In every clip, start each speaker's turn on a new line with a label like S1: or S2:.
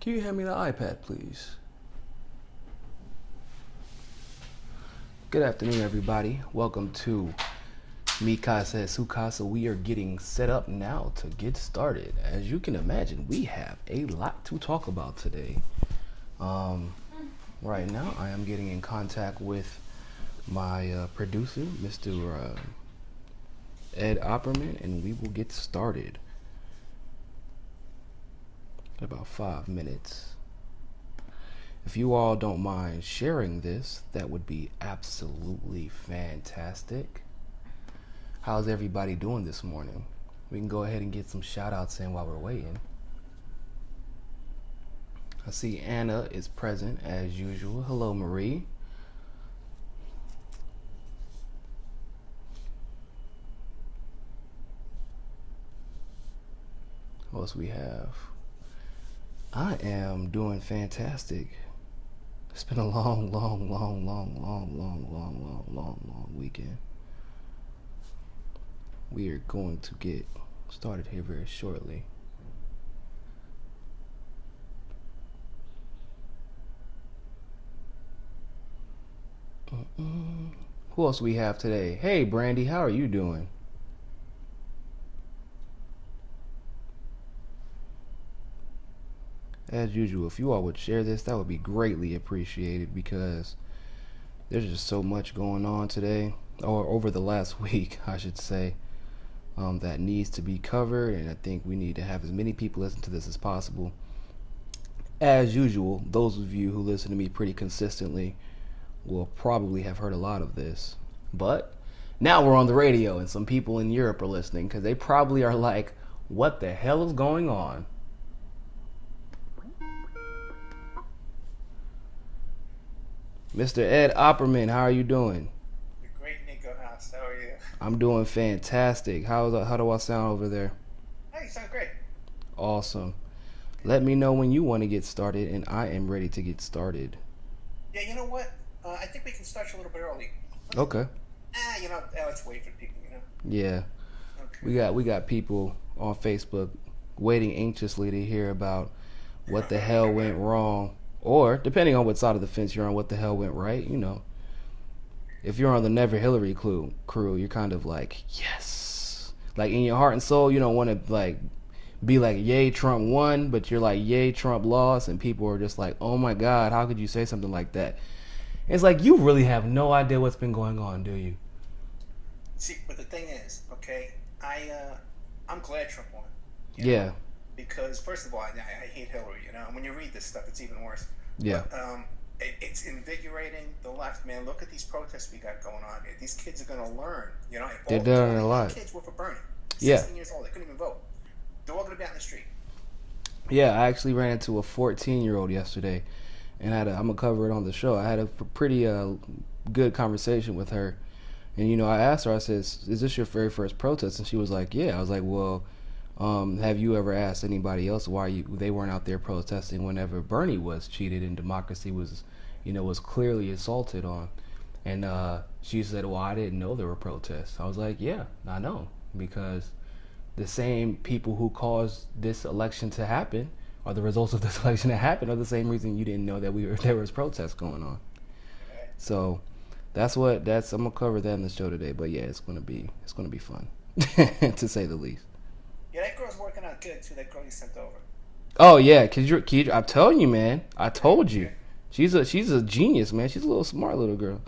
S1: Can you hand me the iPad, please? Good afternoon, everybody. Welcome to Casa, Casa. We are getting set up now to get started. As you can imagine, we have a lot to talk about today. Right now, I am getting in contact with my producer, Mr. Ed Opperman, and we will get started in about 5 minutes. If you all don't mind sharing this, that would be absolutely fantastic. How's everybody doing this morning? We can go ahead and get some shout outs in while we're waiting. I see Anna is present as usual. Hello, Marie. What else we have? I am doing fantastic. It's been a long weekend. We are going to get started here very shortly. Who else we have today? Hey, Brandy, how are you doing? As usual, if you all would share this, that would be greatly appreciated because there's just so much going on today, or over the last week, I should say, that needs to be covered, and I think we need to have as many people listen to this as possible. As usual, those of you who listen to me pretty consistently will probably have heard a lot of this, but now we're on the radio, and some people in Europe are listening because they probably are like, what the hell is going on? Mr. Ed Opperman, how are you doing?
S2: Great, Niko. How are you?
S1: I'm doing fantastic. How do I sound over there?
S2: Hey, you sound great.
S1: Awesome. Let me know when you want to get started, and I am ready to get started.
S2: Yeah, you know what? I think we can start you a little bit early.
S1: Okay.
S2: Let's wait for people.
S1: Yeah.
S2: Okay.
S1: We got people on Facebook waiting anxiously to hear about what the hell went wrong, or depending on what side of the fence you're on, what the hell went right. You know, if you're on the Never Hillary crew, you're kind of like, yes. Like in your heart and soul, you don't want to like be like, yay, Trump won, but you're like, yay, Trump lost, and people are just like, oh my God, how could you say something like that? It's like you really have no idea what's been going on, do you?
S2: See, but the thing is, okay, I'm glad Trump won.
S1: Yeah.
S2: Because first of all, I hate Hillary. And when you read this stuff, it's even worse.
S1: Yeah.
S2: But it's invigorating the left, man. Look at these protests we got going on here. These kids are going to learn.
S1: They're doing a lot.
S2: Kids were for Bernie.
S1: Yeah.
S2: 16 years old. They couldn't even vote. They're all going to be out in the street.
S1: Yeah, I actually ran into a 14-year-old yesterday, and I'm gonna cover it on the show. I had a pretty good conversation with her, and I asked her. I said, "Is this your very first protest?" And she was like, "Yeah." I was like, "Well, have you ever asked anybody else why they weren't out there protesting whenever Bernie was cheated and democracy was clearly assaulted on?" And she said, "Well, I didn't know there were protests." I was like, "Yeah, I know, because the same people who caused this election to happen, or the results of this election to happen, are the same reason you didn't know that there was protests going on." So I'm gonna cover that in the show today. But yeah, it's gonna be fun to say the least.
S2: Yeah, that girl's working out good too. That girl you sent over.
S1: Oh yeah, cause I'm telling you, man. I told you, she's a genius, man. She's a little smart little girl.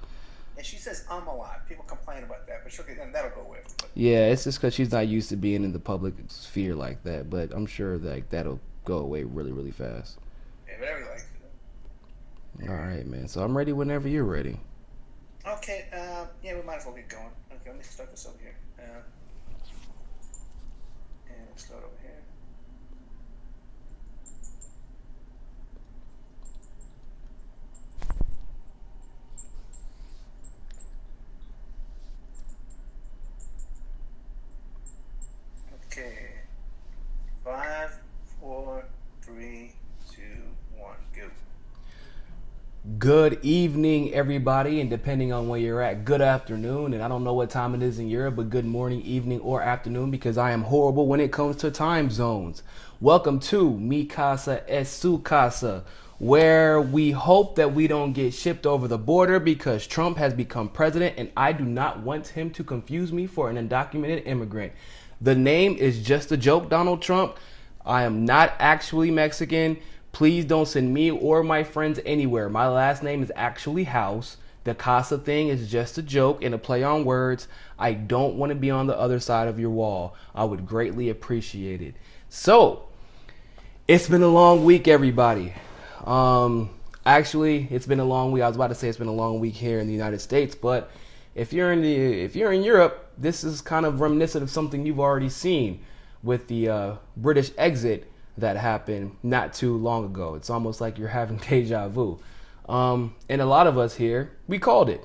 S2: And she says a lot. People complain about that, but that'll go away.
S1: Yeah, it's just because she's not used to being in the public sphere like that. But I'm sure that that'll go away really, really fast.
S2: Yeah, but everybody likes it.
S1: All right, man. So I'm ready whenever you're ready.
S2: Okay. Yeah, we might as well get going. Okay, let me start this over here. And we'll start over here. Okay. 5, 4, 3, 2, 1, go.
S1: Good evening, everybody, and depending on where you're at, good afternoon. And I don't know what time it is in Europe, but good morning, evening, or afternoon because I am horrible when it comes to time zones. Welcome to Mi Casa es su casa, where we hope that we don't get shipped over the border because Trump has become president, and I do not want him to confuse me for an undocumented immigrant. The name is just a joke, Donald Trump. I am not actually Mexican. Please don't send me or my friends anywhere. My last name is actually House. The Casa thing is just a joke and a play on words. I don't want to be on the other side of your wall. I would greatly appreciate it. So, it's been a long week, everybody. Actually, it's been a long week. I was about to say it's been a long week here in the United States, but if you're in Europe, this is kind of reminiscent of something you've already seen with the British exit that happened not too long ago. It's almost like you're having deja vu. And a lot of us here, we called it.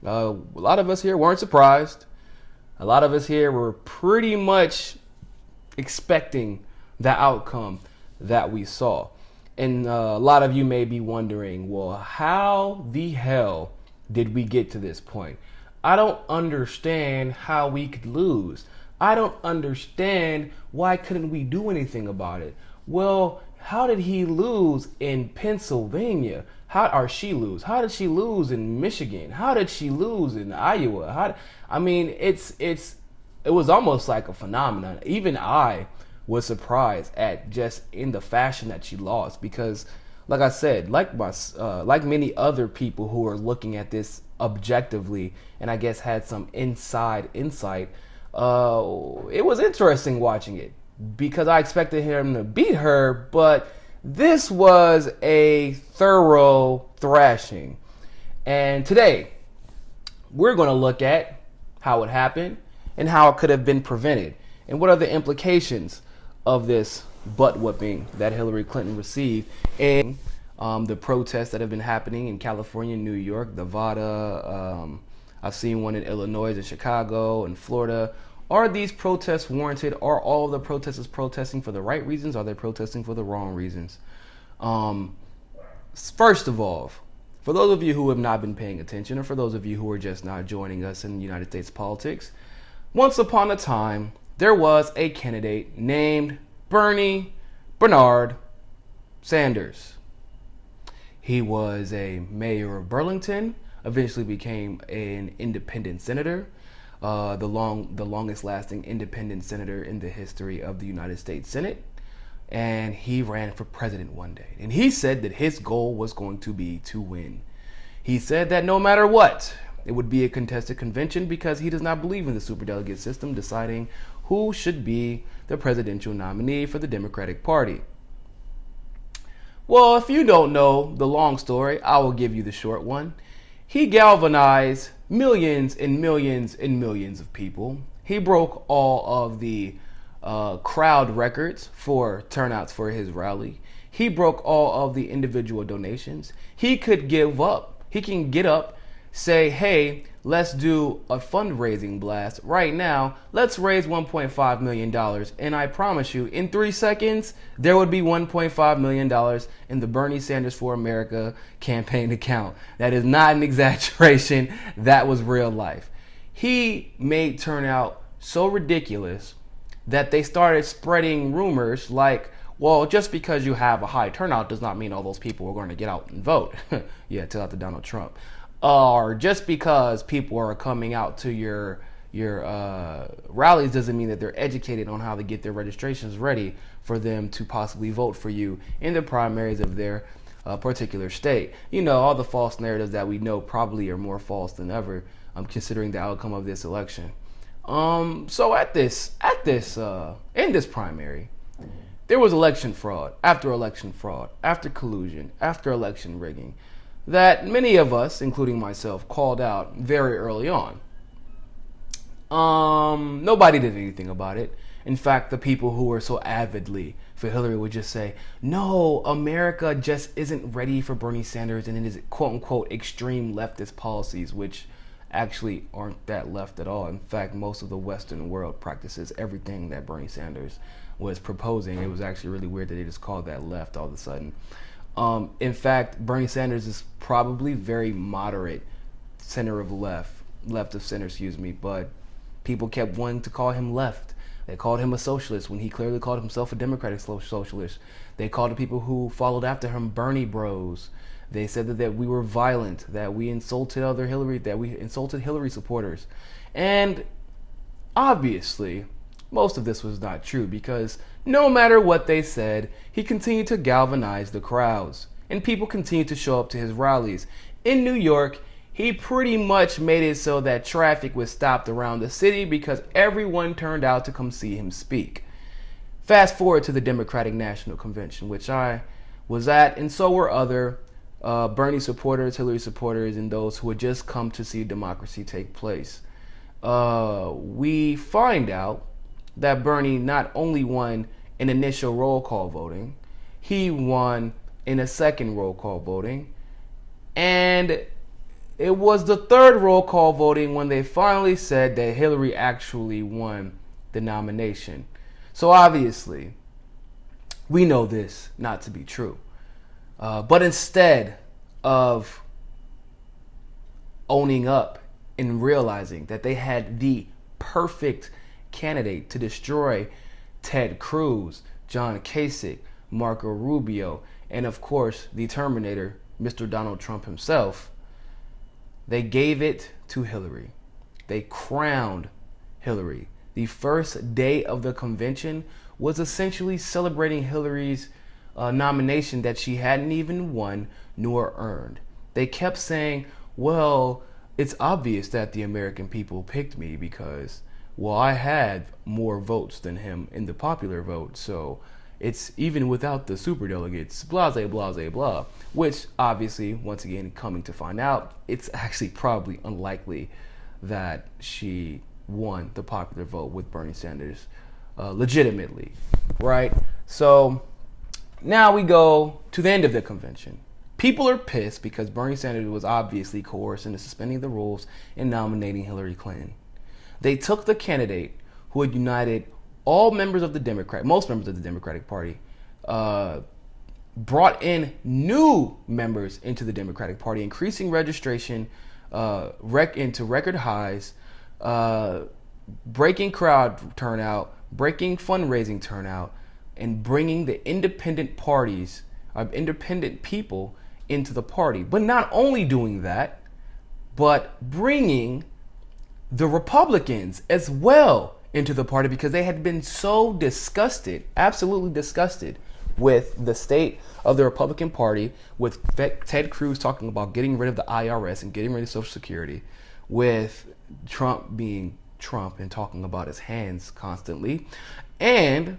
S1: A lot of us here weren't surprised. A lot of us here were pretty much expecting the outcome that we saw. And a lot of you may be wondering, well, how the hell did we get to this point? I don't understand how we could lose. I don't understand why couldn't we do anything about it? Well, how did he lose in Pennsylvania? How did she lose in Michigan? How did she lose in Iowa? It was almost like a phenomenon. Even I was surprised at just in the fashion that she lost because, like I said, like many other people who are looking at this objectively and I guess had some inside insight, it was interesting watching it. Because I expected him to beat her, but this was a thorough thrashing. And today, we're going to look at how it happened and how it could have been prevented. And what are the implications of this butt whooping that Hillary Clinton received and the protests that have been happening in California, New York, Nevada. I've seen one in Illinois and Chicago and Florida. Are these protests warranted? Are all of the protesters protesting for the right reasons? Are they protesting for the wrong reasons? First of all, for those of you who have not been paying attention, or for those of you who are just now joining us in United States politics, once upon a time, there was a candidate named Bernie Bernard Sanders. He was a mayor of Burlington, eventually became an independent senator. The longest lasting independent senator in the history of the United States Senate. And he ran for president one day. And he said that his goal was going to be to win. He said that no matter what, it would be a contested convention because he does not believe in the superdelegate system deciding who should be the presidential nominee for the Democratic Party. Well, if you don't know the long story, I will give you the short one. He galvanized millions and millions and millions of people. He broke all of the crowd records for turnouts for his rally. He broke all of the individual donations. He could give up. He can get up, say, hey, let's do a fundraising blast right now. Let's raise $1.5 million. And I promise you, in 3 seconds, there would be $1.5 million in the Bernie Sanders for America campaign account. That is not an exaggeration. That was real life. He made turnout so ridiculous that they started spreading rumors like, well, just because you have a high turnout does not mean all those people are going to get out and vote. Yeah, tell that to Donald Trump. Or just because people are coming out to your rallies doesn't mean that they're educated on how to get their registrations ready for them to possibly vote for you in the primaries of their particular state. You know, all the false narratives that we know probably are more false than ever, considering the outcome of this election. So in this primary, there was election fraud, after collusion, after election rigging, that many of us, including myself, called out very early on. Nobody did anything about it. In fact, the people who were so avidly for Hillary would just say, no, America just isn't ready for Bernie Sanders and his quote-unquote extreme leftist policies, which actually aren't that left at all. In fact, most of the Western world practices everything that Bernie Sanders was proposing. It was actually really weird that they just called that left all of a sudden. In fact, Bernie Sanders is probably very moderate, center of left of center, excuse me, but people kept wanting to call him left. They called him a socialist when he clearly called himself a democratic socialist. They called the people who followed after him Bernie bros. They said that we were violent, that we insulted Hillary supporters. And obviously, most of this was not true because no matter what they said, he continued to galvanize the crowds and people continued to show up to his rallies. In New York, he pretty much made it so that traffic was stopped around the city because everyone turned out to come see him speak. Fast forward to the Democratic National Convention, which I was at, and so were other Bernie supporters, Hillary supporters, and those who had just come to see democracy take place. We find out that Bernie not only won in initial roll call voting, he won in a second roll call voting, and it was the third roll call voting when they finally said that Hillary actually won the nomination. So obviously, we know this not to be true. But instead of owning up and realizing that they had the perfect candidate to destroy Ted Cruz, John Kasich, Marco Rubio, and of course the Terminator, Mr. Donald Trump himself, they gave it to Hillary. They crowned Hillary. The first day of the convention was essentially celebrating Hillary's nomination that she hadn't even won nor earned. They kept saying, well, it's obvious that the American people picked me because, well, I had more votes than him in the popular vote, so it's even without the superdelegates, blah, blah, blah, blah. Which, obviously, once again, coming to find out, it's actually probably unlikely that she won the popular vote with Bernie Sanders legitimately, right? So now we go to the end of the convention. People are pissed because Bernie Sanders was obviously coerced into suspending the rules and nominating Hillary Clinton. They took the candidate who had united most members of the Democratic Party, brought in new members into the Democratic Party, increasing registration into record highs, breaking crowd turnout, breaking fundraising turnout, and bringing the independent people into the party. But not only doing that, but bringing the Republicans as well into the party because they had been so disgusted, absolutely disgusted with the state of the Republican Party, with Ted Cruz talking about getting rid of the IRS and getting rid of Social Security, with Trump being Trump and talking about his hands constantly, and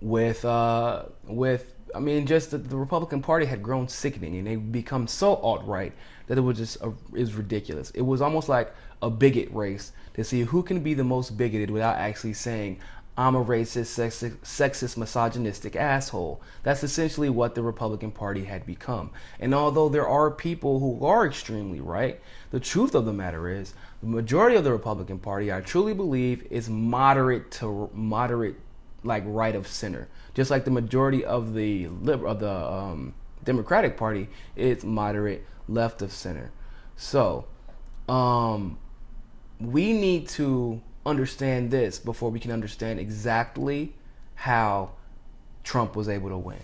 S1: with just the Republican Party had grown sickening and they've become so alt-right that it was just is ridiculous. It was almost like a bigot race to see who can be the most bigoted without actually saying, I'm a racist, sexist, misogynistic asshole. That's essentially what the Republican Party had become. And although there are people who are extremely right, the truth of the matter is the majority of the Republican Party, I truly believe, is moderate, like right of center. Just like the majority of the Democratic Party is moderate left of center. So, we need to understand this before we can understand exactly how Trump was able to win.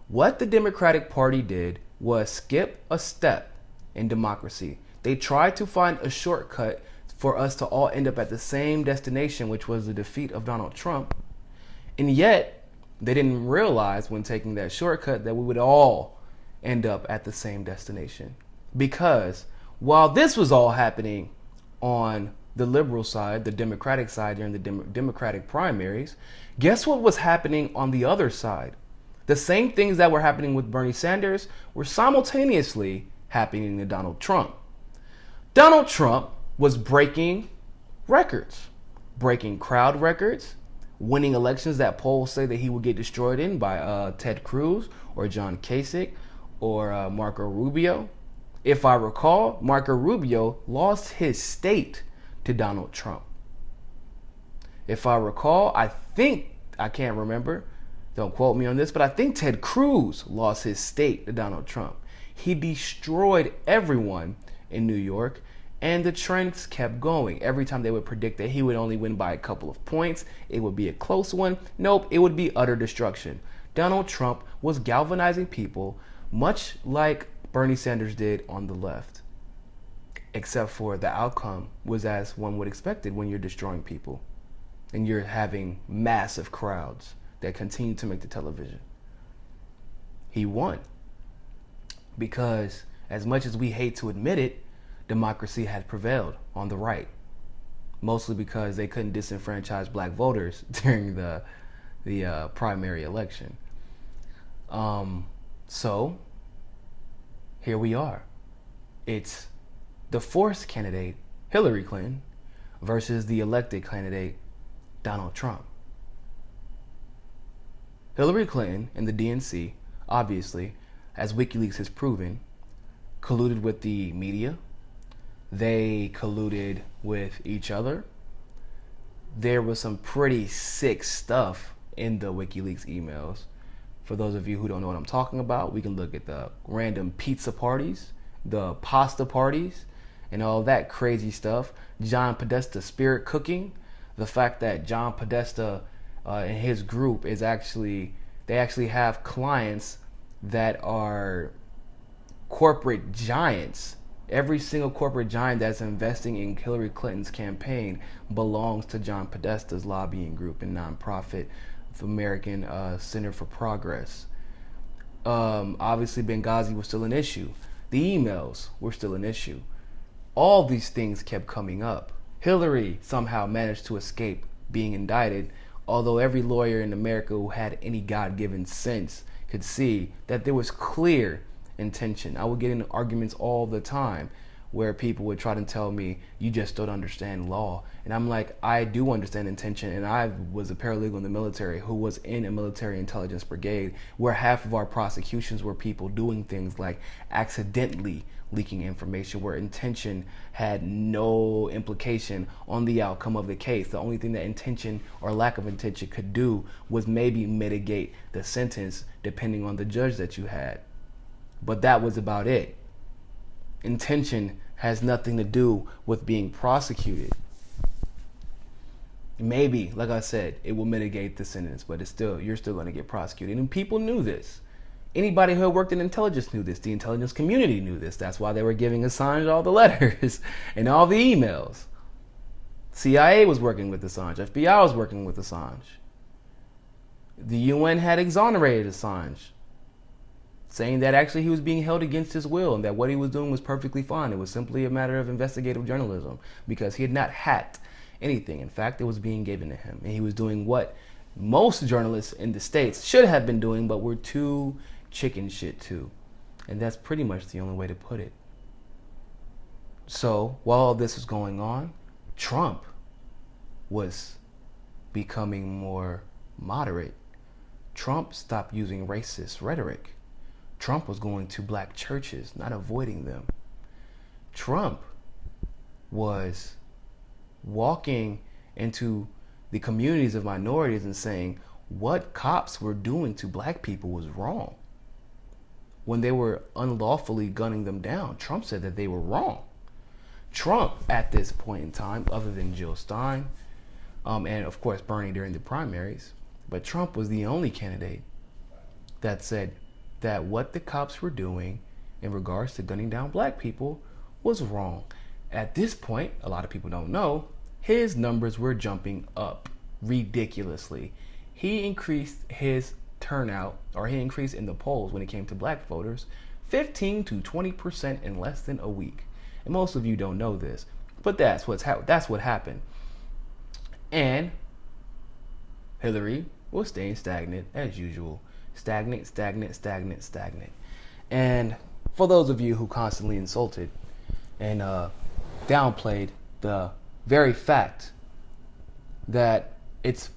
S1: What the Democratic Party did was skip a step in democracy. They tried to find a shortcut for us to all end up at the same destination, which was the defeat of Donald Trump. And yet, they didn't realize when taking that shortcut that we would all end up at the same destination. Because while this was all happening on the liberal side, the Democratic side during the Democratic primaries, guess what was happening on the other side? The same things that were happening with Bernie Sanders were simultaneously happening to Donald Trump. Donald Trump was breaking records, breaking crowd records, winning elections that polls say that he would get destroyed in by Ted Cruz or John Kasich or Marco Rubio. If I recall, Marco Rubio lost his state to Donald Trump. If I recall, I can't remember, Don't quote me on this, but I think Ted Cruz lost his state to Donald Trump. He destroyed everyone in New York, and the trends kept going. Every time they would predict that he would only win by a couple of points, it would be a close one. Nope, it would be utter destruction. Donald Trump was galvanizing people, much like Bernie Sanders did on the left. Except for the outcome was as one would expect it when you're destroying people and you're having massive crowds that continue to make the television. He won because, as much as we hate to admit it, democracy had prevailed on the right, mostly because they couldn't disenfranchise black voters during the primary election. So here we are. It's the forced candidate, Hillary Clinton, versus the elected candidate, Donald Trump. Hillary Clinton and the DNC, obviously, as WikiLeaks has proven, colluded with the media. They colluded with each other. There was some pretty sick stuff in the WikiLeaks emails. For those of you who don't know what I'm talking about, we can look at the random pizza parties, the pasta parties, and all that crazy stuff. John Podesta spirit cooking. The fact that John Podesta and his group is they actually have clients that are corporate giants. Every single corporate giant that's investing in Hillary Clinton's campaign belongs to John Podesta's lobbying group and nonprofit, the American Center for Progress. Obviously, Benghazi was still an issue. The emails were still an issue. All these things kept coming up. Hillary somehow managed to escape being indicted, although every lawyer in America who had any God-given sense could see that there was clear intention. I would get into arguments all the time where people would try to tell me, you just don't understand law. And I'm like, I do understand intention, and I was a paralegal in the military who was in a military intelligence brigade where half of our prosecutions were people doing things like accidentally leaking information where intention had no implication on the outcome of the case. The only thing that intention or lack of intention could do was maybe mitigate the sentence depending on the judge that you had. But that was about it. Intention has nothing to do with being prosecuted. Maybe, like I said, it will mitigate the sentence, but you're still going to get prosecuted. And people knew this. Anybody who had worked in intelligence knew this. The intelligence community knew this. That's why they were giving Assange all the letters and all the emails. CIA was working with Assange. FBI was working with Assange. The UN had exonerated Assange, saying that actually he was being held against his will and that what he was doing was perfectly fine. It was simply a matter of investigative journalism because he had not hacked anything. In fact, it was being given to him. And he was doing what most journalists in the States should have been doing, but were too chicken shit to. And that's pretty much the only way to put it. So while all this was going on, Trump was becoming more moderate. Trump stopped using racist rhetoric. Trump was going to black churches, not avoiding them. Trump was walking into the communities of minorities and saying what cops were doing to black people was wrong. When they were unlawfully gunning them down, Trump said that they were wrong. Trump, at this point in time, other than Jill Stein, and of course Bernie during the primaries, but Trump was the only candidate that said that what the cops were doing in regards to gunning down black people was wrong. At this point, a lot of people don't know, his numbers were jumping up ridiculously. He increased his turnout, or he increased in the polls when it came to black voters, 15 to 20% in less than a week. And most of you don't know this, but that's what happened. And Hillary was staying stagnant as usual. Stagnant. And for those of you who constantly insulted and downplayed the very fact that it's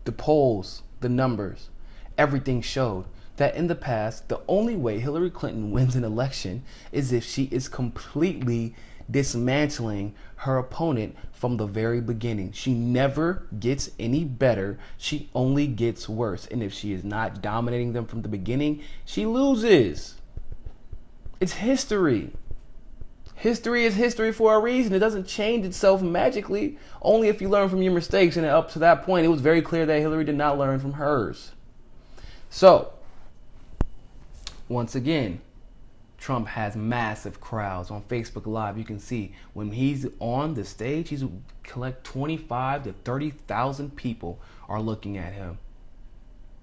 S1: the polls, the numbers, everything showed that in the past, the only way Hillary Clinton wins an election is if she is completely dismantling her opponent from the very beginning. She never gets any better. She only gets worse. And if she is not dominating them from the beginning, she loses. It's history. History is history for a reason. It doesn't change itself magically, only if you learn from your mistakes. And up to that point, it was very clear that Hillary did not learn from hers. So, once again, Trump has massive crowds on Facebook Live. You can see when he's on the stage, he's collect 25 to 30,000 people are looking at him.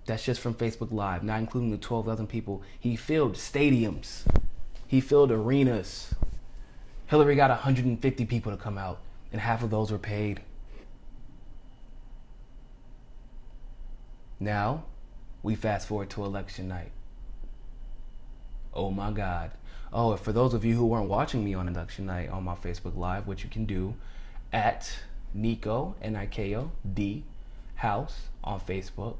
S1: That's just from Facebook Live, not including the 12,000 people. He filled stadiums. He filled arenas. Hillary got 150 people to come out, and half of those were paid. Now, we fast forward to election night. Oh my God. Oh, for those of you who weren't watching me on election night on my Facebook Live, which you can do at Niko, Niko, D, House on Facebook,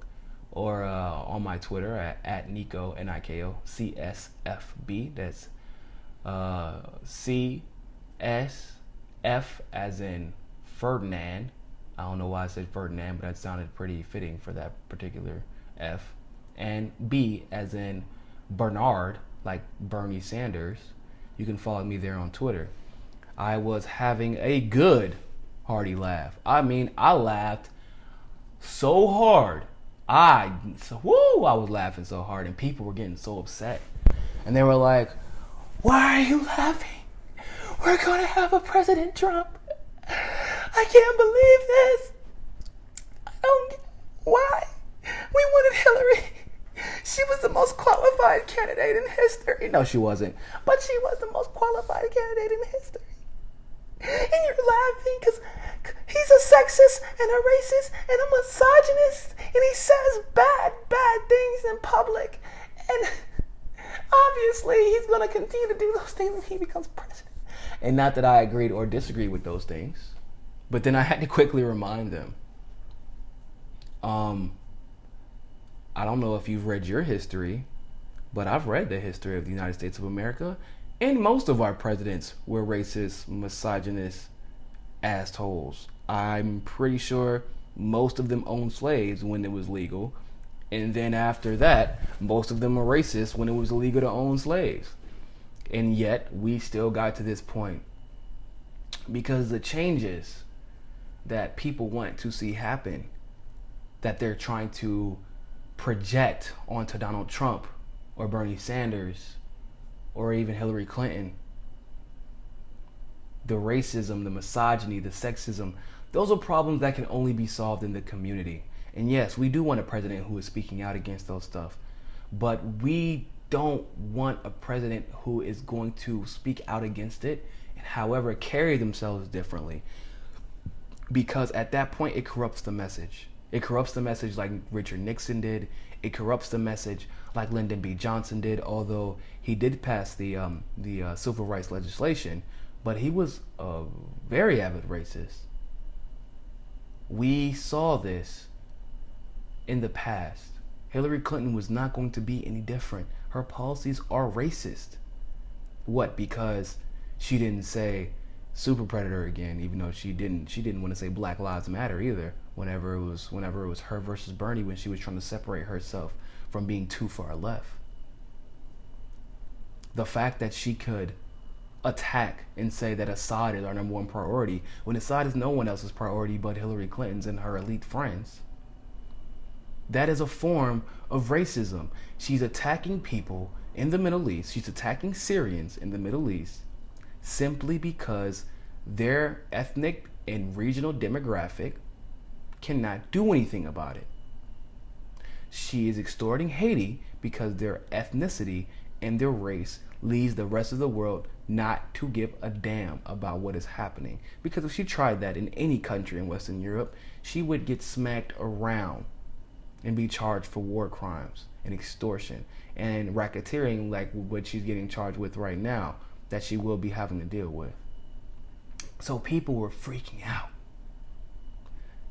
S1: or on my Twitter at Niko, Niko, CSFB. That's CSF as in Ferdinand. I don't know why I said Ferdinand, but that sounded pretty fitting for that particular F. And B as in Bernard, like Bernie Sanders. You can follow me there on Twitter. I was having a good hearty laugh. I mean, I laughed so hard. I was laughing so hard, and people were getting so upset. And they were like, "Why are you laughing? We're going to have a President Trump. I can't believe this. Why? We wanted Hillary. She was the most qualified candidate in history." No, she wasn't. But she was the most qualified candidate in history. And you're laughing because he's a sexist and a racist and a misogynist. And he says bad things in public. And obviously he's going to continue to do those things when he becomes president. And not that I agreed or disagreed with those things. But then I had to quickly remind them. I don't know if you've read your history, but I've read the history of the United States of America, and most of our presidents were racist, misogynist assholes. I'm pretty sure most of them owned slaves when it was legal, and then after that, most of them were racist when it was illegal to own slaves. And yet, we still got to this point because the changes that people want to see happen, that they're trying to project onto Donald Trump or Bernie Sanders or even Hillary Clinton. The racism, the misogyny, the sexism, those are problems that can only be solved in the community. And yes, we do want a president who is speaking out against those stuff, but we don't want a president who is going to speak out against it and however carry themselves differently, because at that point it corrupts the message. It corrupts the message like Richard Nixon did. It corrupts the message like Lyndon B. Johnson did, although he did pass the civil rights legislation, but he was a very avid racist. We saw this in the past. Hillary Clinton was not going to be any different. Her policies are racist. What? Because she didn't say super predator again, even though she didn't want to say Black Lives Matter either. Whenever it was her versus Bernie, when she was trying to separate herself from being too far left. The fact that she could attack and say that Assad is our number one priority, when Assad is no one else's priority but Hillary Clinton's and her elite friends, that is a form of racism. She's attacking people in the Middle East. She's attacking Syrians in the Middle East simply because their ethnic and regional demographic cannot do anything about it. She is extorting Haiti because their ethnicity and their race leads the rest of the world not to give a damn about what is happening. Because if she tried that in any country in Western Europe, she would get smacked around and be charged for war crimes and extortion and racketeering, like what she's getting charged with right now, that she will be having to deal with. So people were freaking out.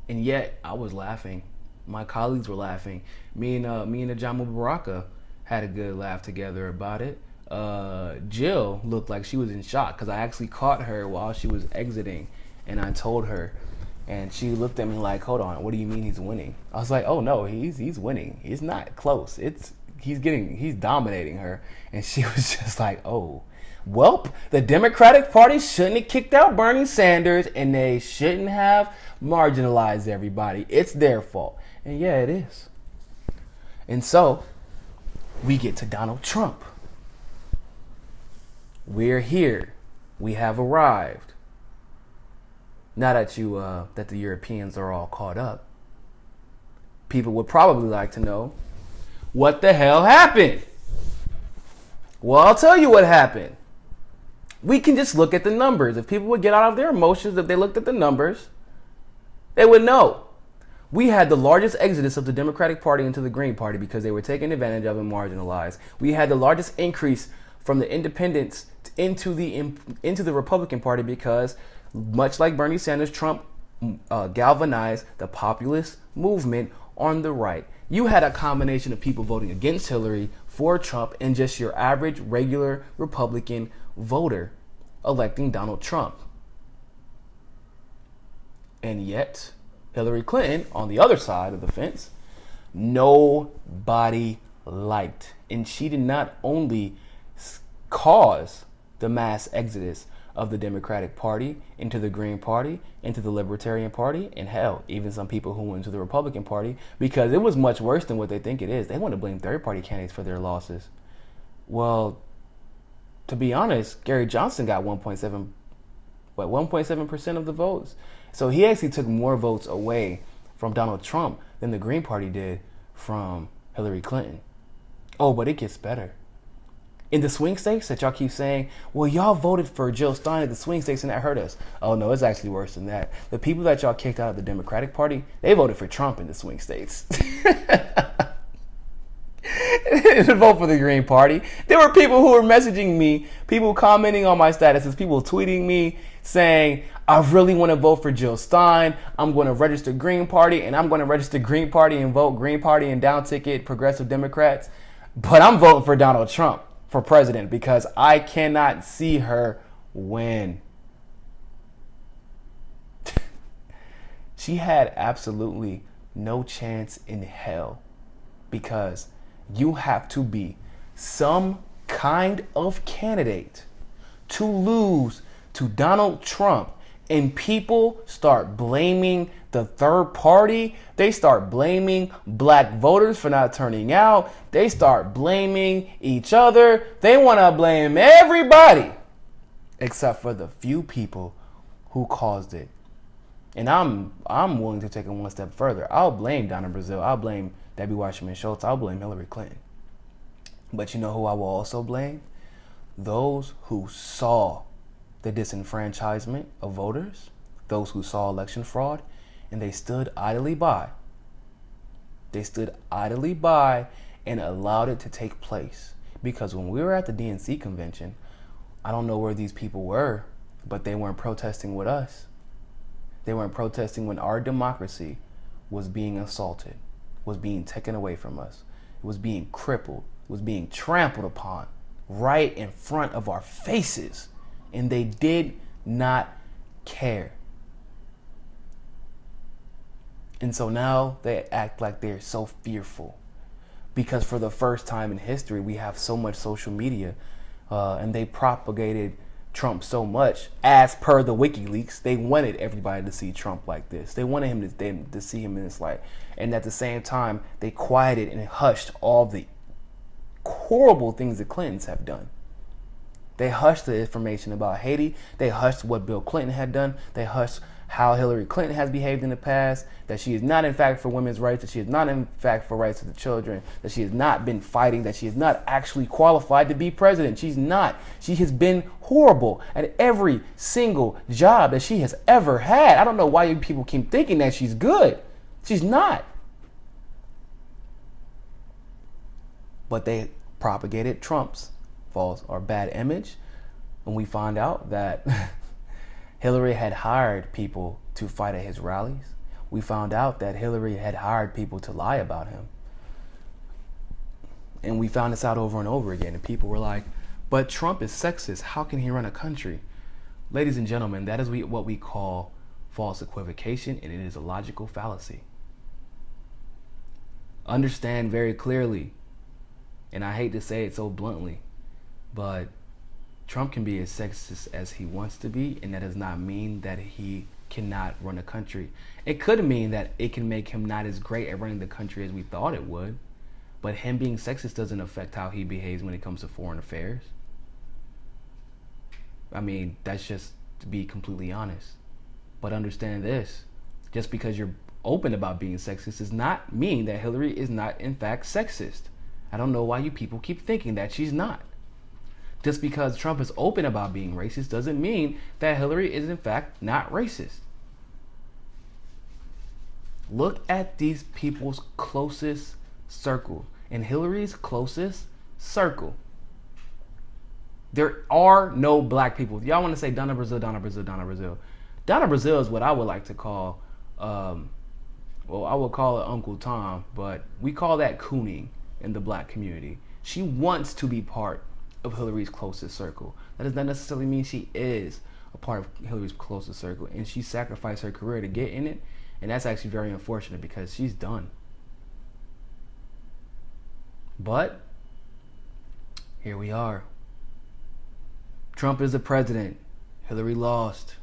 S1: And yet I was laughing. My colleagues were laughing. Me and Ajamu Baraka had a good laugh together about it. Jill looked like she was in shock because I actually caught her while she was exiting, and I told her, and she looked at me like, "Hold on, what do you mean he's winning?" I was like, "Oh no, he's winning. It's not close. He's dominating her," and she was just like, "Oh." Welp, the Democratic Party shouldn't have kicked out Bernie Sanders, and they shouldn't have marginalized everybody. It's their fault. And yeah, it is. And so, we get to Donald Trump. We're here. We have arrived. Now that that the Europeans are all caught up, people would probably like to know, what the hell happened? Well, I'll tell you what happened. We can just look at the numbers. If people would get out of their emotions, if they looked at the numbers, they would know. We had the largest exodus of the Democratic Party into the Green Party because they were taken advantage of and marginalized. We had the largest increase from the independents into the Republican Party because, much like Bernie Sanders, Trump galvanized the populist movement on the right. You had a combination of people voting against Hillary, for Trump, and just your average, regular Republican voter electing Donald Trump. And yet, Hillary Clinton, on the other side of the fence, nobody liked. And she did not only cause the mass exodus of the Democratic Party into the Green Party, into the Libertarian Party, and hell, even some people who went to the Republican Party, because it was much worse than what they think it is. They want to blame third-party candidates for their losses. Well, to be honest, Gary Johnson got 1.7% of the votes. So he actually took more votes away from Donald Trump than the Green Party did from Hillary Clinton. Oh, but it gets better. In the swing states that y'all keep saying, well, y'all voted for Jill Stein at the swing states and that hurt us. Oh, no, it's actually worse than that. The people that y'all kicked out of the Democratic Party, they voted for Trump in the swing states. They didn't vote for the Green Party. There were people who were messaging me, people commenting on my statuses, people tweeting me saying, I really want to vote for Jill Stein. I'm going to register Green Party, and I'm going to register Green Party and vote Green Party and down ticket progressive Democrats. But I'm voting for Donald Trump for president because I cannot see her win. She had absolutely no chance in hell because you have to be some kind of candidate to lose to Donald Trump, and people start blaming the third party. They start blaming black voters for not turning out. They start blaming each other. They want to blame everybody except for the few people who caused it. And I'm willing to take it one step further. I'll blame Donna Brazile. I'll blame Debbie Wasserman Schultz. I'll blame Hillary Clinton. But you know who I will also blame? Those who saw the disenfranchisement of voters, those who saw election fraud, and they stood idly by. They stood idly by and allowed it to take place. Because when we were at the DNC convention, I don't know where these people were, but they weren't protesting with us. They weren't protesting when our democracy was being assaulted, was being taken away from us. It was being crippled, was being trampled upon right in front of our faces. And they did not care. And so now they act like they're so fearful. Because for the first time in history, we have so much social media. And they propagated Trump so much. As per the WikiLeaks, they wanted everybody to see Trump like this. They wanted him to see him in this light. And at the same time, they quieted and hushed all the horrible things the Clintons have done. They hushed the information about Haiti. They hushed what Bill Clinton had done. They hushed how Hillary Clinton has behaved in the past, that she is not in fact for women's rights, that she is not in fact for rights of the children, that she has not been fighting, that she is not actually qualified to be president. She's not. She has been horrible at every single job that she has ever had. I don't know why you people keep thinking that she's good. She's not. But they propagated Trump's false or bad image when we find out that Hillary had hired people to fight at his rallies. We found out that Hillary had hired people to lie about him. And we found this out over and over again. And people were like, But Trump is sexist. How can he run a country? Ladies and gentlemen, that is what we call false equivocation, and it is a logical fallacy. Understand very clearly, and I hate to say it so bluntly, but Trump can be as sexist as he wants to be, and that does not mean that he cannot run a country. It could mean that it can make him not as great at running the country as we thought it would, but him being sexist doesn't affect how he behaves when it comes to foreign affairs. I mean, that's just to be completely honest. But understand this, just because you're open about being sexist does not mean that Hillary is not in fact sexist. I don't know why you people keep thinking that she's not. Just because Trump is open about being racist doesn't mean that Hillary is in fact not racist. Look at these people's closest circle. In Hillary's closest circle, there are no black people. Y'all want to say Donna Brazile, Donna Brazile, Donna Brazile. Donna Brazile is what I would like to call, I would call it Uncle Tom, but we call that cooning in the black community. She wants to be part of Hillary's closest circle. That does not necessarily mean she is a part of Hillary's closest circle, and she sacrificed her career to get in it, and that's actually very unfortunate because she's done. But here we are. Trump is the president. Hillary lost,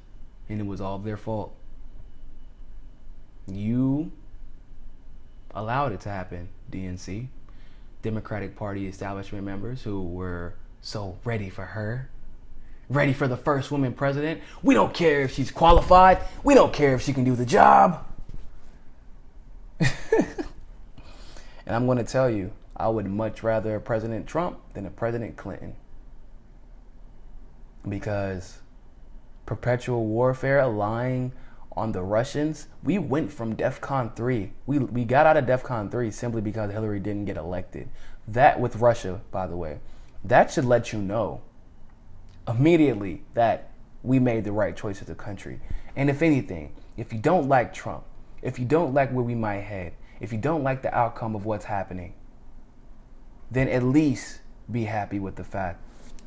S1: and it was all their fault. You allowed it to happen, DNC. Democratic Party establishment members who were so ready for her, ready for the first woman president. We don't care if she's qualified. We don't care if she can do the job. And I'm going to tell you, I would much rather a President Trump than a President Clinton. Because perpetual warfare, lying on the Russians, we went from DEFCON 3. We got out of DEFCON 3 simply because Hillary didn't get elected. That with Russia, by the way, that should let you know immediately that we made the right choice as a country. And if anything, if you don't like Trump, if you don't like where we might head, if you don't like the outcome of what's happening, then at least be happy with the fact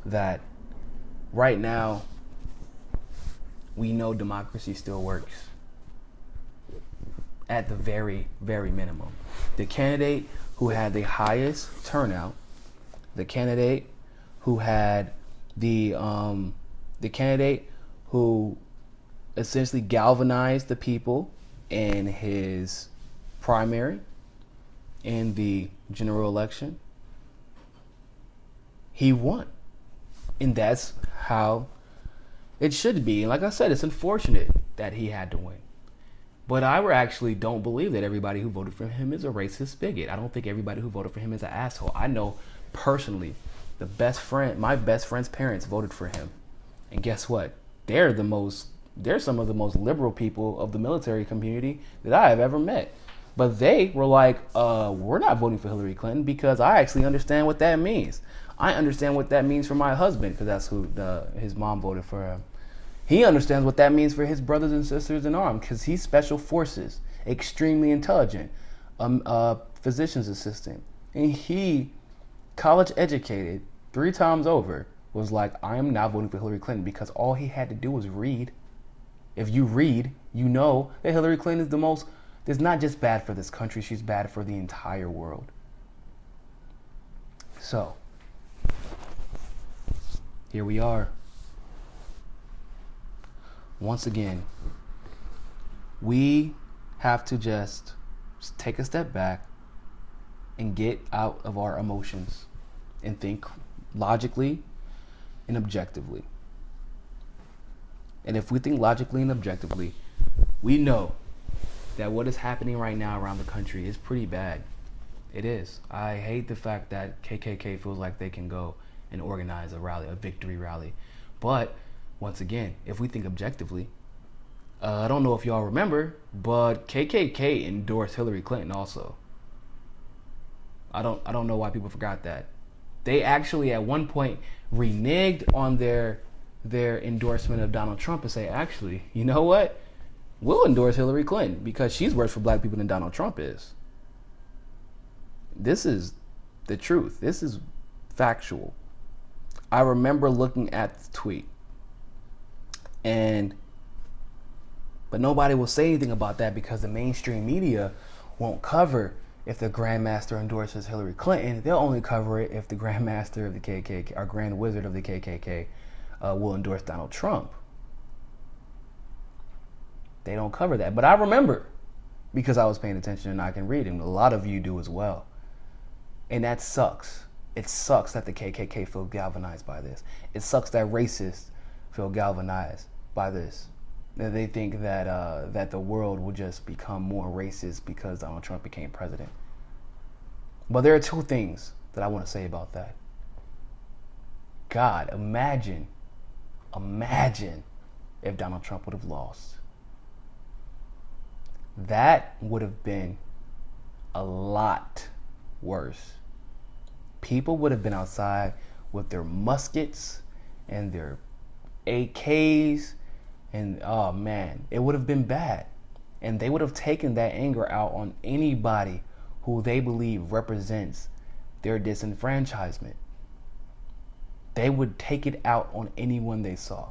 S1: that right now we know democracy still works. At the very, very minimum. The candidate who had the highest turnout, the candidate who had the candidate who essentially galvanized the people in his primary in the general election, he won. And that's how it should be. And like I said, it's unfortunate that he had to win. But I actually don't believe that everybody who voted for him is a racist bigot. I don't think everybody who voted for him is an asshole. I know personally, my best friend's parents voted for him. And guess what? They're some of the most liberal people of the military community that I have ever met. But they were like, we're not voting for Hillary Clinton because I actually understand what that means. I understand what that means for my husband because that's who his mom voted for him. He understands what that means for his brothers and sisters in arms because he's special forces, extremely intelligent, physician's assistant. And he, college educated, 3 times over, was like, I am not voting for Hillary Clinton because all he had to do was read. If you read, you know that Hillary Clinton is not just bad for this country, she's bad for the entire world. So, here we are. Once again, we have to just take a step back and get out of our emotions and think logically and objectively. And if we think logically and objectively, we know that what is happening right now around the country is pretty bad. It is. I hate the fact that KKK feels like they can go and organize a rally, a victory rally. But once again, if we think objectively, I don't know if y'all remember, but KKK endorsed Hillary Clinton also. I don't know why people forgot that. They actually at one point reneged on their endorsement of Donald Trump and say, actually, you know what? We'll endorse Hillary Clinton because she's worse for black people than Donald Trump is. This is the truth. This is factual. I remember looking at the tweet, but nobody will say anything about that because the mainstream media won't cover if the Grandmaster endorses Hillary Clinton. They'll only cover it if the Grandmaster of the KKK, or Grand Wizard of the KKK, will endorse Donald Trump. They don't cover that. But I remember, because I was paying attention and I can read, and a lot of you do as well. And that sucks. It sucks that the KKK feel galvanized by this. It sucks that racists feel galvanized by this. They think that the world will just become more racist because Donald Trump became president. But there are two things that I want to say about that. God, imagine if Donald Trump would have lost. That would have been a lot worse. People would have been outside with their muskets and their AKs, and oh man, it would have been bad. And they would have taken that anger out on anybody who they believe represents their disenfranchisement. They would take it out on anyone they saw.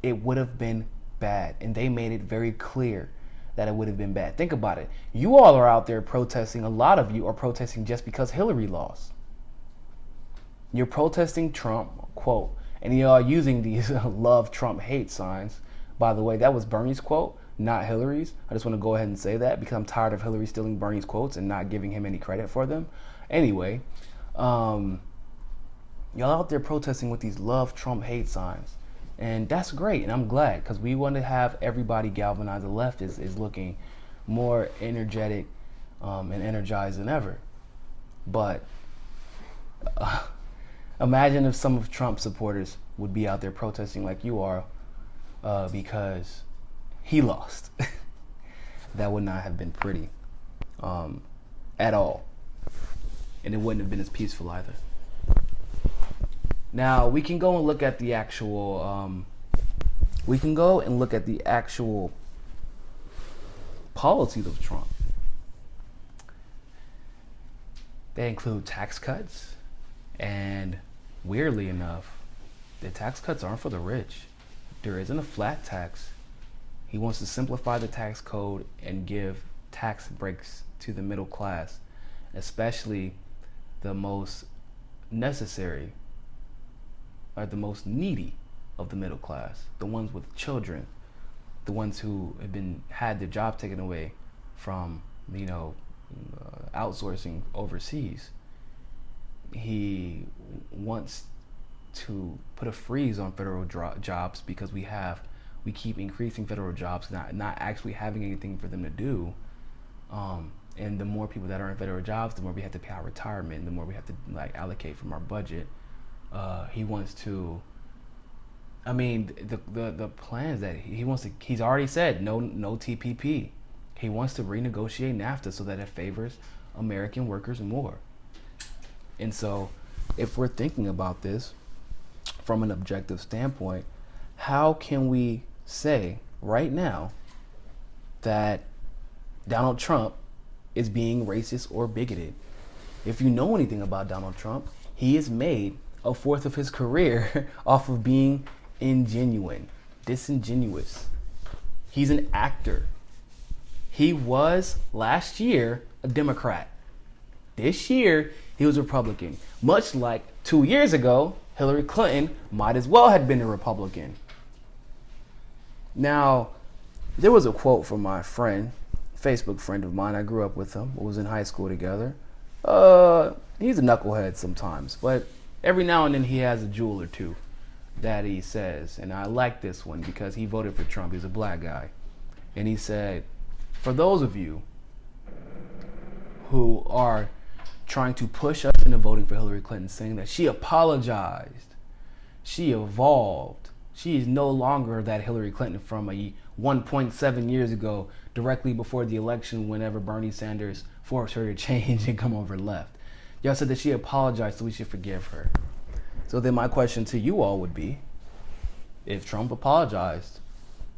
S1: It would have been bad, and they made it very clear that it would have been bad. Think about it. You all are out there protesting. A lot of you are protesting just because Hillary lost. You're protesting Trump, quote, and you are using these love Trump hate signs. By the way, that was Bernie's quote, not Hillary's. I just want to go ahead and say that because I'm tired of Hillary stealing Bernie's quotes and not giving him any credit for them. Anyway, y'all out there protesting with these love Trump hate signs. And that's great, and I'm glad, because we want to have everybody galvanized. The left is looking more energetic and energized than ever. But imagine if some of Trump's supporters would be out there protesting like you are because he lost. That would not have been pretty at all. And it wouldn't have been as peaceful either. Now we can go and look at the actual. Policies of Trump. They include tax cuts, and weirdly enough, the tax cuts aren't for the rich. There isn't a flat tax. He wants to simplify the tax code and give tax breaks to the middle class, especially the most necessary, are the most needy of the middle class, the ones with children, the ones who have had their job taken away from outsourcing overseas. He wants to put a freeze on federal jobs because we keep increasing federal jobs, not actually having anything for them to do. And the more people that are in federal jobs, the more we have to pay our retirement, the more we have to allocate from our budget. He wants to. I mean, the plans that he wants to. He's already said no TPP. He wants to renegotiate NAFTA so that it favors American workers more. And so, if we're thinking about this from an objective standpoint, how can we say right now that Donald Trump is being racist or bigoted? If you know anything about Donald Trump, he has made a fourth of his career off of being disingenuous. He's an actor. He was last year a Democrat. This year he was a Republican. Much like 2 years ago, Hillary Clinton might as well have been a Republican. Now, there was a quote from my friend, Facebook friend of mine. I grew up with him. We was in high school together. He's a knucklehead sometimes, but every now and then he has a jewel or two that he says. And I like this one because he voted for Trump. He's a black guy. And he said, for those of you who are trying to push us into voting for Hillary Clinton, saying that she apologized, she evolved, she is no longer that Hillary Clinton from a 1.7 years ago, directly before the election, whenever Bernie Sanders forced her to change and come over left. Y'all said that she apologized, so we should forgive her. So then my question to you all would be, if Trump apologized,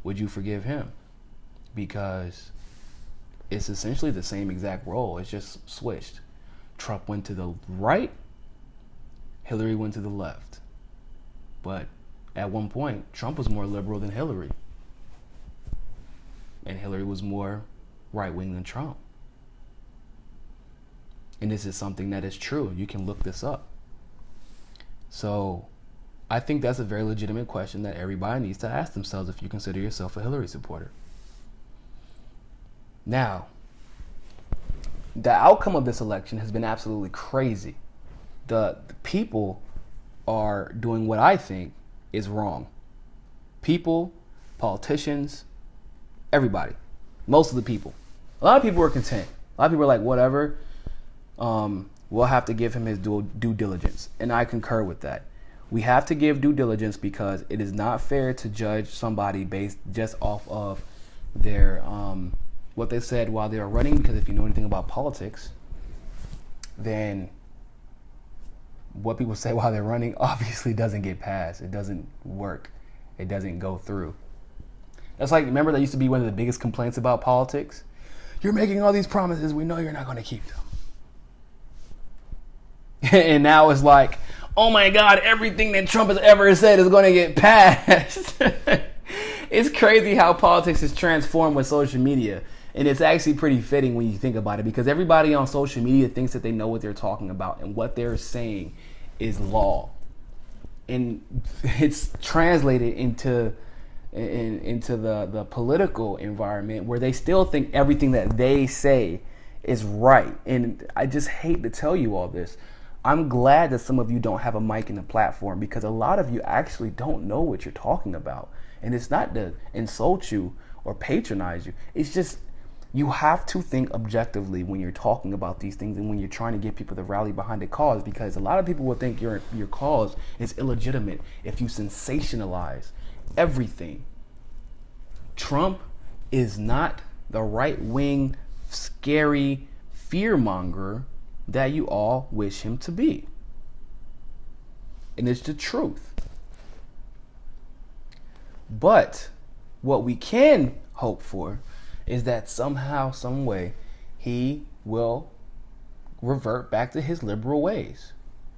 S1: would you forgive him? Because it's essentially the same exact role. It's just switched. Trump went to the right, Hillary went to the left. But at one point, Trump was more liberal than Hillary. And Hillary was more right-wing than Trump. And this is something that is true. You can look this up. So I think that's a very legitimate question that everybody needs to ask themselves if you consider yourself a Hillary supporter. Now, the outcome of this election has been absolutely crazy. The people are doing what I think is wrong. People, politicians, everybody, most of the people. A lot of people are content. A lot of people are like, whatever, we'll have to give him his due diligence. And I concur with that. We have to give due diligence because it is not fair to judge somebody based just off of their what they said while they were running, because if you know anything about politics, then what people say while they're running obviously doesn't get passed. It doesn't work. It doesn't go through. That's like, remember that used to be one of the biggest complaints about politics? You're making all these promises, we know you're not going to keep them. And now it's like, oh my God, everything that Trump has ever said is going to get passed. It's crazy how politics is transformed with social media. And it's actually pretty fitting when you think about it, because everybody on social media thinks that they know what they're talking about, and what they're saying is law. And it's translated into the political environment where they still think everything that they say is right. And I just hate to tell you all this. I'm glad that some of you don't have a mic and a platform, because a lot of you actually don't know what you're talking about. And it's not to insult you or patronize you. It's just, you have to think objectively when you're talking about these things and when you're trying to get people to rally behind a cause, because a lot of people will think your cause is illegitimate if you sensationalize everything. Trump is not the right-wing, scary fearmonger that you all wish him to be. And it's the truth. But what we can hope for is that somehow, some way, he will revert back to his liberal ways.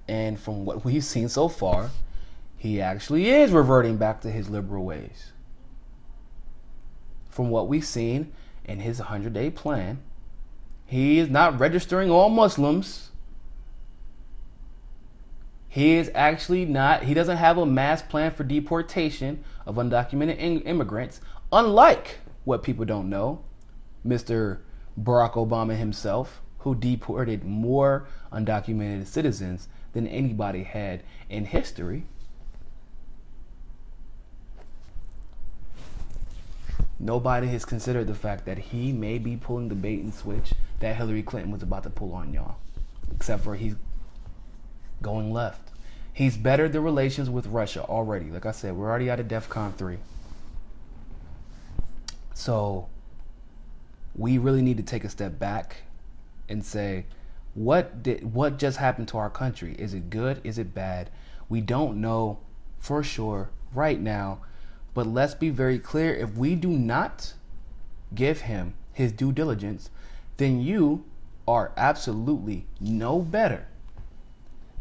S1: And from what we've seen so far, he actually is reverting back to his liberal ways. From what we've seen in his 100-day plan, he is not registering all Muslims. He is actually not, he doesn't have a mass plan for deportation of undocumented immigrants, unlike what people don't know, Mr. Barack Obama himself, who deported more undocumented citizens than anybody had in history. Nobody has considered the fact that he may be pulling the bait and switch that Hillary Clinton was about to pull on y'all. Except for he's going left. He's bettered the relations with Russia already. Like I said, we're already out of DEFCON 3. So we really need to take a step back and say, what just happened to our country? Is it good? Is it bad? We don't know for sure right now. But let's be very clear. If we do not give him his due diligence, then you are absolutely no better.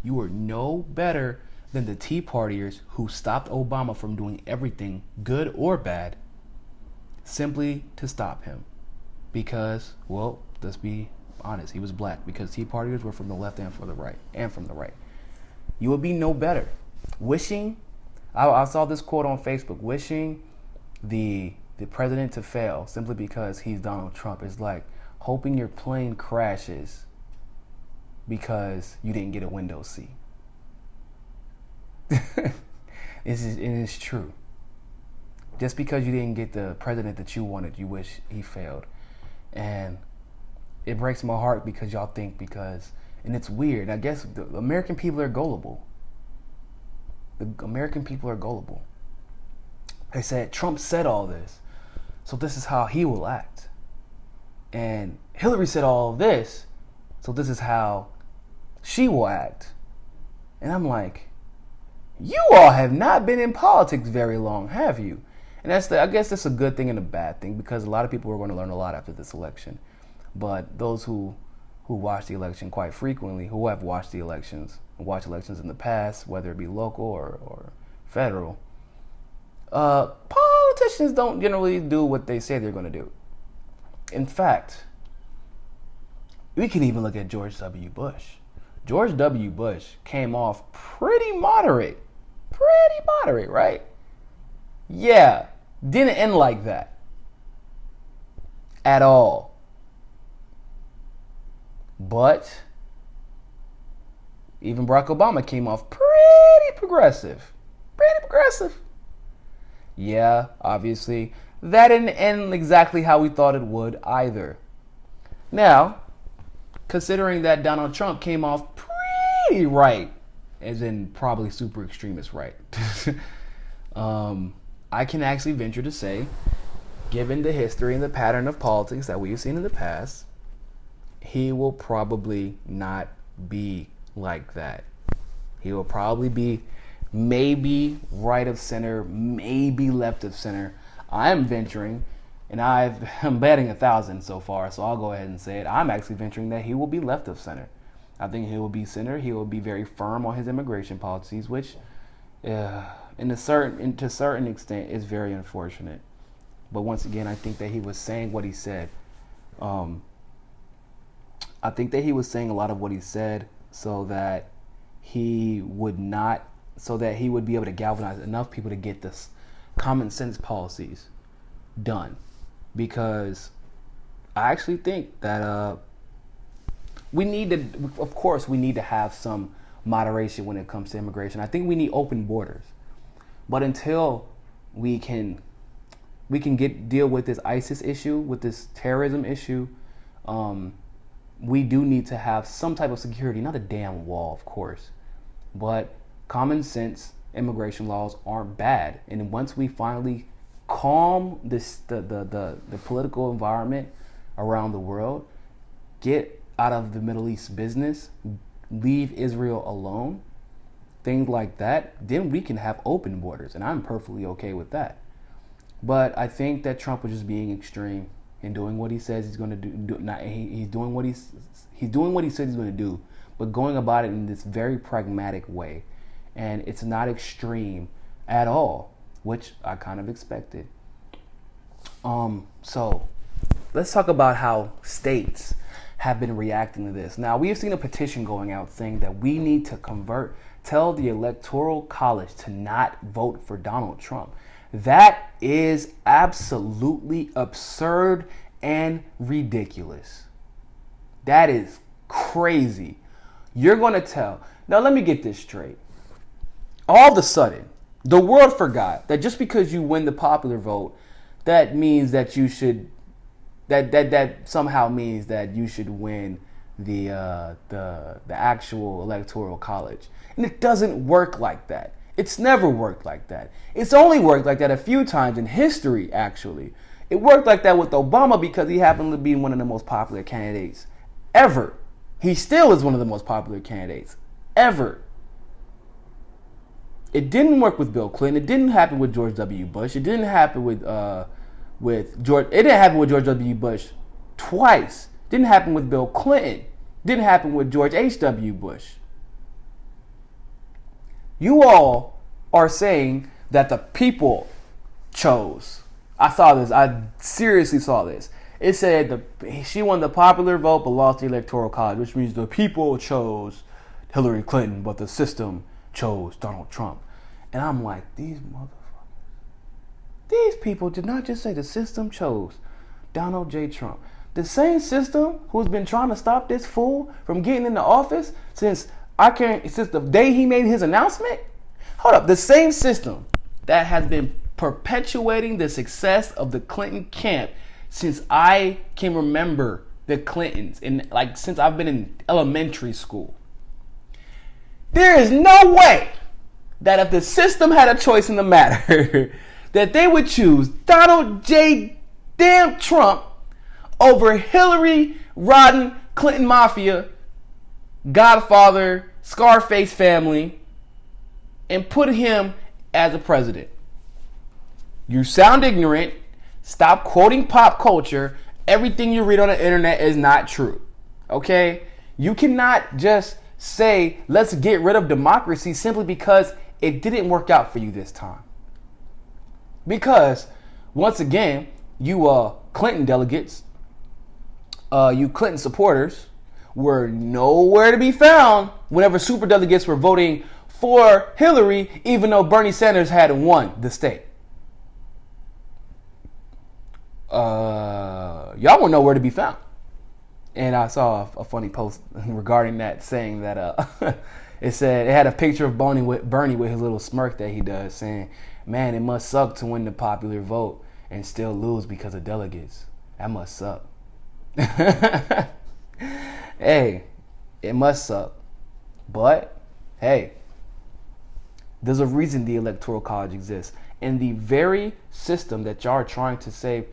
S1: You are no better than the Tea Partiers who stopped Obama from doing everything, good or bad, simply to stop him. Because, well, let's be honest, he was black. Because Tea Partiers were from the left and from the right. You will be no better. I saw this quote on Facebook, wishing the president to fail simply because he's Donald Trump is like hoping your plane crashes because you didn't get a window seat. It's true. Just because you didn't get the president that you wanted, you wish he failed. And it breaks my heart because y'all think and it's weird. I guess the American people are gullible. The American people are gullible. They said, Trump said all this, so this is how he will act. And Hillary said all of this, so this is how she will act. And I'm like, you all have not been in politics very long, have you? And I guess that's a good thing and a bad thing, because a lot of people are going to learn a lot after this election. But those who who watch the election quite frequently, who have watched the elections, watched elections in the past, whether it be local or federal, politicians don't generally do what they say they're going to do. In fact, we can even look at George W. Bush. George W. Bush came off pretty moderate, right? Yeah, didn't end like that at all. But even Barack Obama came off pretty progressive. Yeah, obviously, that didn't end exactly how we thought it would either. Now, considering that Donald Trump came off pretty right, as in probably super extremist right, I can actually venture to say, given the history and the pattern of politics that we've seen in the past, he will probably not be like that. He will probably be maybe right of center, maybe left of center. I'm venturing, and I'm betting 1,000 so far, so I'll go ahead and say it. I'm actually venturing that he will be left of center. I think he will be center. He will be very firm on his immigration policies, which, to a certain extent, is very unfortunate. But once again, I think that he was saying what he said. I think that he was saying a lot of what he said so that he would be able to galvanize enough people to get this common sense policies done. Because I actually think that we need to have some moderation when it comes to immigration. I think we need open borders. But until we can deal with this ISIS issue, with this terrorism issue, we do need to have some type of security, not a damn wall, of course, but common sense immigration laws aren't bad. And once we finally calm the political environment around the world, get out of the Middle East business, leave Israel alone, things like that, then we can have open borders, and I'm perfectly okay with that. But I think that Trump was just being extreme in doing what he says he's going to do. He's doing what he said he's going to do, but going about it in this very pragmatic way, and it's not extreme at all, which I kind of expected. So let's talk about how states have been reacting to this. Now, we have seen a petition going out saying that we need to tell the Electoral College to not vote for Donald Trump. That is absolutely absurd and ridiculous. That is crazy. You're going to tell. Now, let me get this straight. All of a sudden, the world forgot that just because you win the popular vote, that means that you should, that somehow means that you should win the actual Electoral College. And it doesn't work like that. It's never worked like that. It's only worked like that a few times in history, actually. It worked like that with Obama because he happened to be one of the most popular candidates ever. He still is one of the most popular candidates ever. It didn't work with Bill Clinton. It didn't happen with George W. Bush. It didn't happen with George. It didn't happen with George W. Bush twice. It didn't happen with Bill Clinton. It didn't happen with George H.W. Bush. You all are saying that the people chose. I saw this. I seriously saw this. It said she won the popular vote but lost the Electoral College, which means the people chose Hillary Clinton, but the system chose Donald Trump. And I'm like, these motherfuckers. These people did not just say the system chose Donald J. Trump. The same system who's been trying to stop this fool from getting into office since the day he made his announcement. Hold up, the same system that has been perpetuating the success of the Clinton camp since I can remember the Clintons, since I've been in elementary school. There is no way that if the system had a choice in the matter, that they would choose Donald J. Damn Trump over Hillary Rodden Clinton Mafia, Godfather, Scarface family, and put him as a president. You sound ignorant. Stop quoting pop culture. Everything you read on the internet is not true. Okay? You cannot just say, let's get rid of democracy simply because it didn't work out for you this time. Because, once again, you Clinton delegates, you Clinton supporters were nowhere to be found whenever superdelegates were voting for Hillary, even though Bernie Sanders had won the state. Y'all were nowhere to be found. And I saw a funny post regarding that, saying that it said it had a picture of Bernie with his little smirk that he does, saying, "Man, it must suck to win the popular vote and still lose because of delegates. That must suck." Hey, it must suck. But hey, there's a reason the Electoral College exists, and the very system that y'all are trying to save,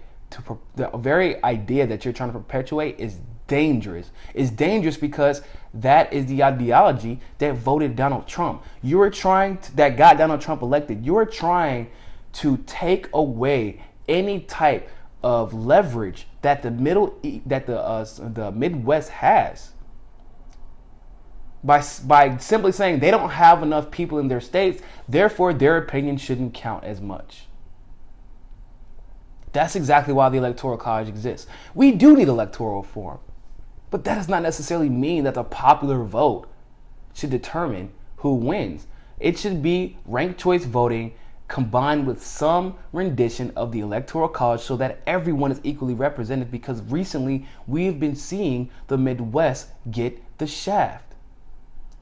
S1: the very idea that you're trying to perpetuate is dangerous. It's dangerous because that is the ideology that voted Donald Trump. That got Donald Trump elected. You're trying to take away any type of leverage that the Midwest has by simply saying they don't have enough people in their states, therefore their opinion shouldn't count as much. That's exactly why the Electoral College exists. We do need electoral reform, but that does not necessarily mean that the popular vote should determine who wins. It should be ranked choice voting combined with some rendition of the Electoral College so that everyone is equally represented, because recently we've been seeing the Midwest get the shaft.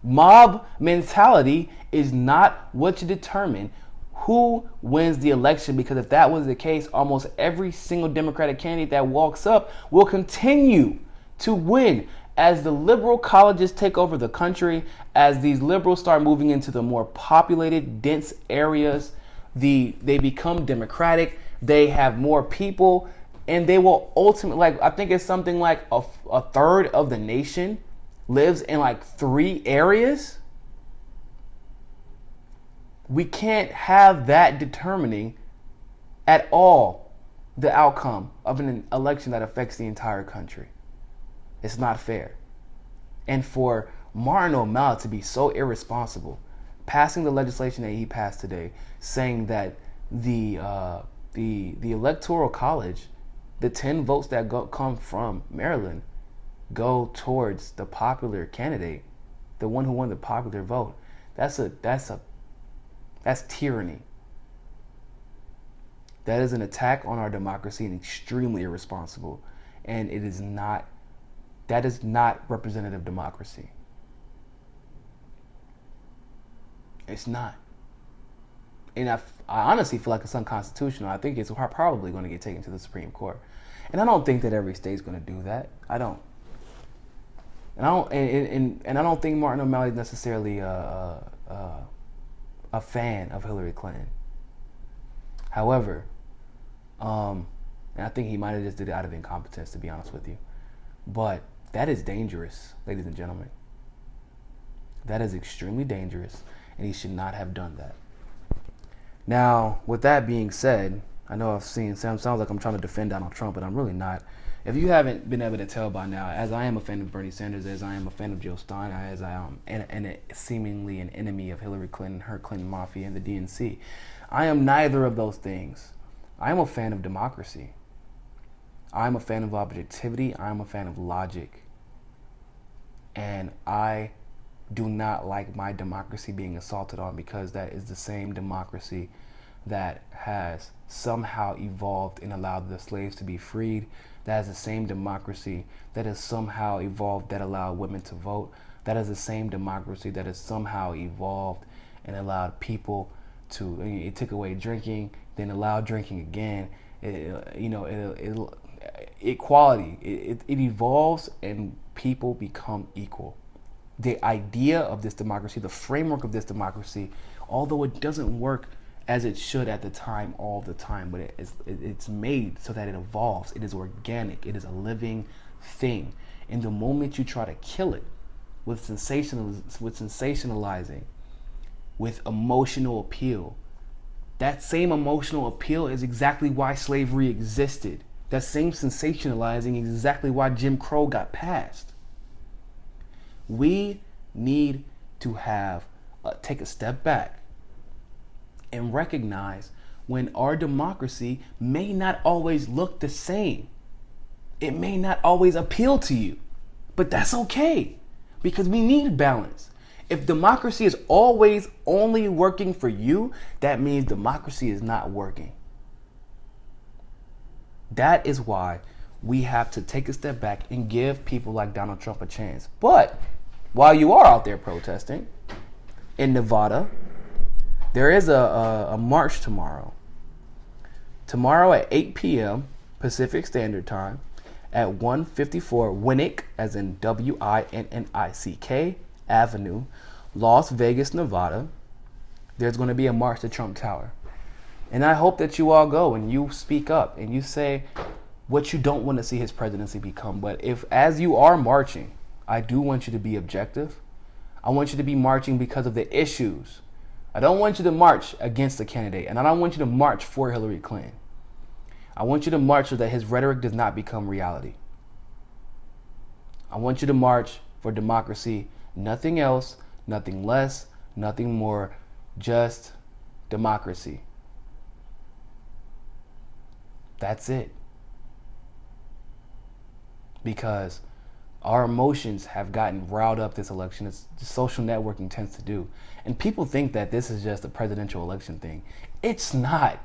S1: Mob mentality is not what should determine who wins the election, because if that was the case, almost every single Democratic candidate that walks up will continue to win. As the liberal colleges take over the country, as these liberals start moving into the more populated, dense areas, they become democratic, they have more people, and they will ultimately, like, I think it's something like a third of the nation lives in like 3 areas. We can't have that determining at all the outcome of an election that affects the entire country. It's not fair. And for Martin O'Malley to be so irresponsible, passing the legislation that he passed today, saying that the Electoral College, the 10 votes that come from Maryland, go towards the popular candidate, the one who won the popular vote. That's tyranny. That is an attack on our democracy and extremely irresponsible. And that is not representative democracy. It's not. And I honestly feel like it's unconstitutional. I think it's probably going to get taken to the Supreme Court. And I don't think that every state's going to do that. I don't. And I don't think Martin O'Malley is necessarily a fan of Hillary Clinton. However, and I think he might have just did it out of incompetence, to be honest with you. But that is dangerous, ladies and gentlemen. That is extremely dangerous, and he should not have done that. Now, with that being said, I know sounds like I'm trying to defend Donald Trump, but I'm really not. If you haven't been able to tell by now, as I am a fan of Bernie Sanders, as I am a fan of Jill Stein, as I am seemingly an enemy of Hillary Clinton, her Clinton Mafia, and the DNC, I am neither of those things. I am a fan of democracy. I am a fan of objectivity. I am a fan of logic. And I do not like my democracy being assaulted on, because that is the same democracy that has somehow evolved and allowed the slaves to be freed. That is the same democracy that has somehow evolved that allowed women to vote. That is the same democracy that has somehow evolved and allowed people to, it took away drinking, then allowed drinking again. Equality, it evolves and people become equal. The idea of this democracy, the framework of this democracy, although it doesn't work as it should at the time all the time, but it's made so that it evolves. It is organic. It is a living thing. And the moment you try to kill it with sensationalizing, with emotional appeal, that same emotional appeal is exactly why slavery existed. That same sensationalizing is exactly why Jim Crow got passed. We need to take a step back and recognize when our democracy may not always look the same. It may not always appeal to you, but that's okay because we need balance. If democracy is always only working for you, that means democracy is not working. That is why we have to take a step back and give people like Donald Trump a chance. But while you are out there protesting in Nevada, there is a march tomorrow. Tomorrow at 8 p.m. Pacific Standard Time at 154 Winnick, as in Winnick Avenue, Las Vegas, Nevada. There's going to be a march to Trump Tower. And I hope that you all go and you speak up and you say what you don't want to see his presidency become. But if, as you are marching, I do want you to be objective. I want you to be marching because of the issues. I don't want you to march against the candidate, and I don't want you to march for Hillary Clinton. I want you to march so that his rhetoric does not become reality. I want you to march for democracy, nothing else, nothing less, nothing more, just democracy. That's it. Because our emotions have gotten riled up this election. It's social networking tends to do. And people think that this is just a presidential election thing. It's not.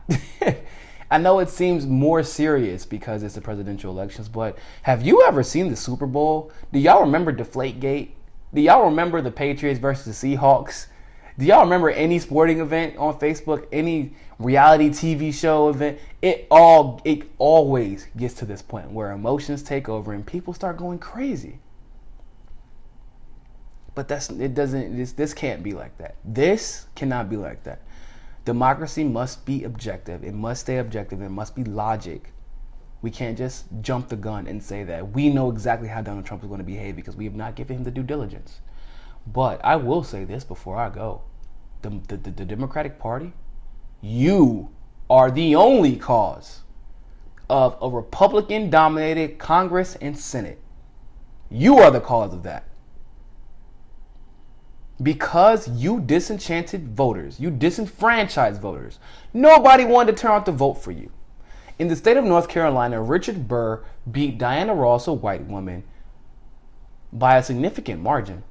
S1: I know it seems more serious because it's the presidential elections, but have you ever seen the Super Bowl? Do y'all remember Deflategate? Do y'all remember the Patriots versus the Seahawks? Do y'all remember any sporting event on Facebook, any reality TV show event? It always gets to this point where emotions take over and people start going crazy. But this can't be like that. This cannot be like that. Democracy must be objective. It must stay objective. It must be logic. We can't just jump the gun and say that we know exactly how Donald Trump is going to behave because we have not given him the due diligence. But I will say this before I go. The Democratic Party, you are the only cause of a Republican-dominated Congress and Senate. You are the cause of that. Because you disenchanted voters, you disenfranchised voters. Nobody wanted to turn out to vote for you. In the state of North Carolina, Richard Burr beat Diana Ross, a white woman, by a significant margin.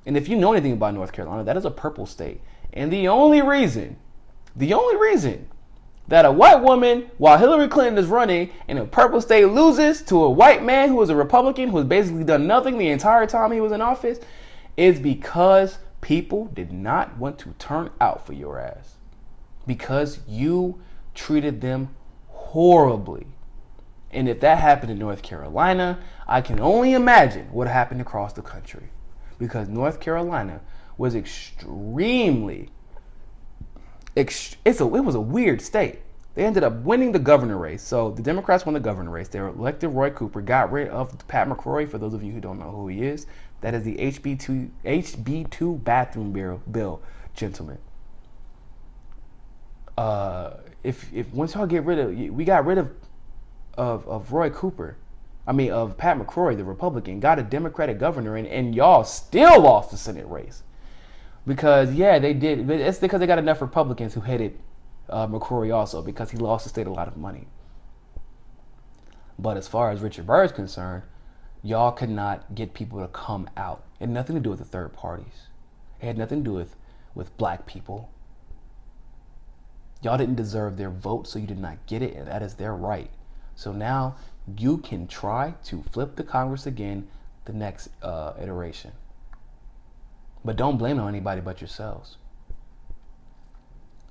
S1: And if you know anything about North Carolina, that is a purple state. And the only reason that a white woman, while Hillary Clinton is running in a purple state, loses to a white man who is a Republican, who has basically done nothing the entire time he was in office, is because people did not want to turn out for your ass. Because you treated them horribly. And if that happened in North Carolina, I can only imagine what happened across the country. Because North Carolina was it was a weird state. They ended up winning the governor race. So the Democrats won the governor race. They elected Roy Cooper, got rid of Pat McCrory. For those of you who don't know who he is, that is the HB2 bathroom bill, gentlemen. If once y'all we got rid of Roy Cooper, of Pat McCrory, the Republican, got a Democratic governor, and y'all still lost the Senate race. Because, yeah, they did. It's because they got enough Republicans who hated McCrory also, because he lost the state a lot of money. But as far as Richard Burr is concerned, y'all could not get people to come out. It had nothing to do with the third parties. It had nothing to do with black people. Y'all didn't deserve their vote, so you did not get it, and that is their right. So now you can try to flip the Congress again the next iteration. But don't blame it on anybody but yourselves.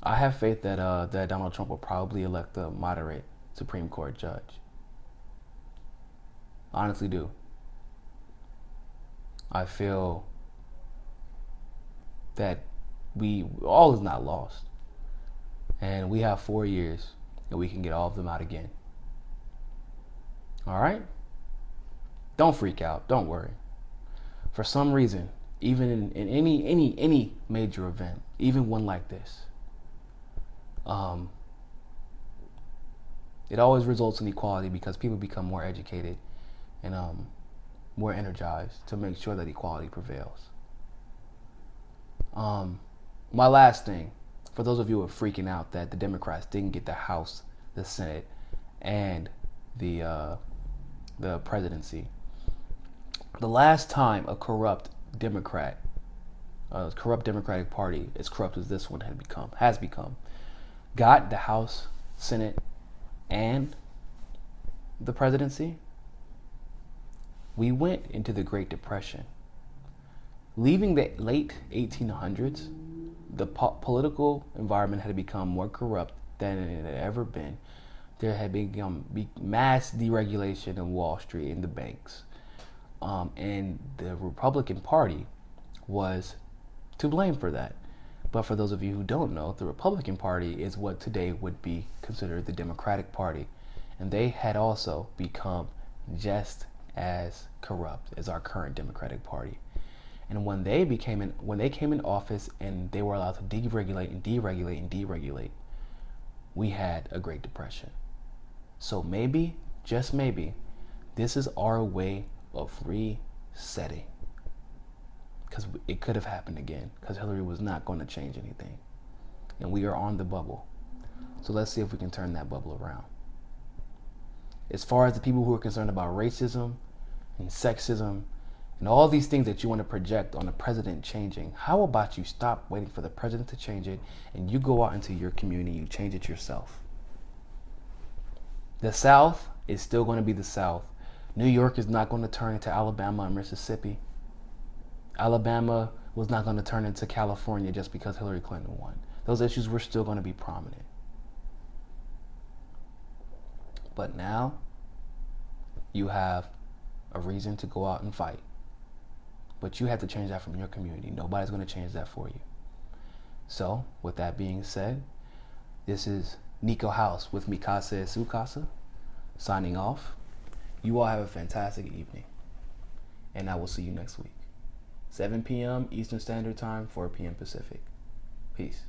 S1: I have faith that that Donald Trump will probably elect a moderate Supreme Court judge. Honestly do. I feel that all is not lost. And we have 4 years and we can get all of them out again. All right? Don't freak out. Don't worry. For some reason, even in any major event, even one like this, it always results in equality because people become more educated, and more energized to make sure that equality prevails. My last thing, for those of you who are freaking out that the Democrats didn't get the House, the Senate, and the presidency. The last time a corrupt Democratic Party, as corrupt as this one has become, got the House, Senate, and the presidency, we went into the Great Depression. Leaving the late 1800s, the political environment had become more corrupt than it had ever been. There had become mass deregulation in Wall Street and the banks. And the Republican Party was to blame for that. But for those of you who don't know, the Republican Party is what today would be considered the Democratic Party. And they had also become just as corrupt as our current Democratic Party. And when they came in office and they were allowed to deregulate, we had a Great Depression. So maybe, just maybe, this is our way of resetting. Because it could have happened again, because Hillary was not going to change anything. And we are on the bubble. So let's see if we can turn that bubble around. As far as the people who are concerned about racism and sexism and all these things that you want to project on the president changing, how about you stop waiting for the president to change it and you go out into your community, you change it yourself. The South is still going to be the South. New York is not going to turn into Alabama and Mississippi. Alabama was not going to turn into California just because Hillary Clinton won. Those issues were still going to be prominent. But now you have a reason to go out and fight. But you have to change that from your community. Nobody's going to change that for you. So, with that being said, this is Niko House with mi Casa es su casa, signing off. You all have a fantastic evening, and I will see you next week. 7 p.m. Eastern Standard Time, 4 p.m. Pacific. Peace.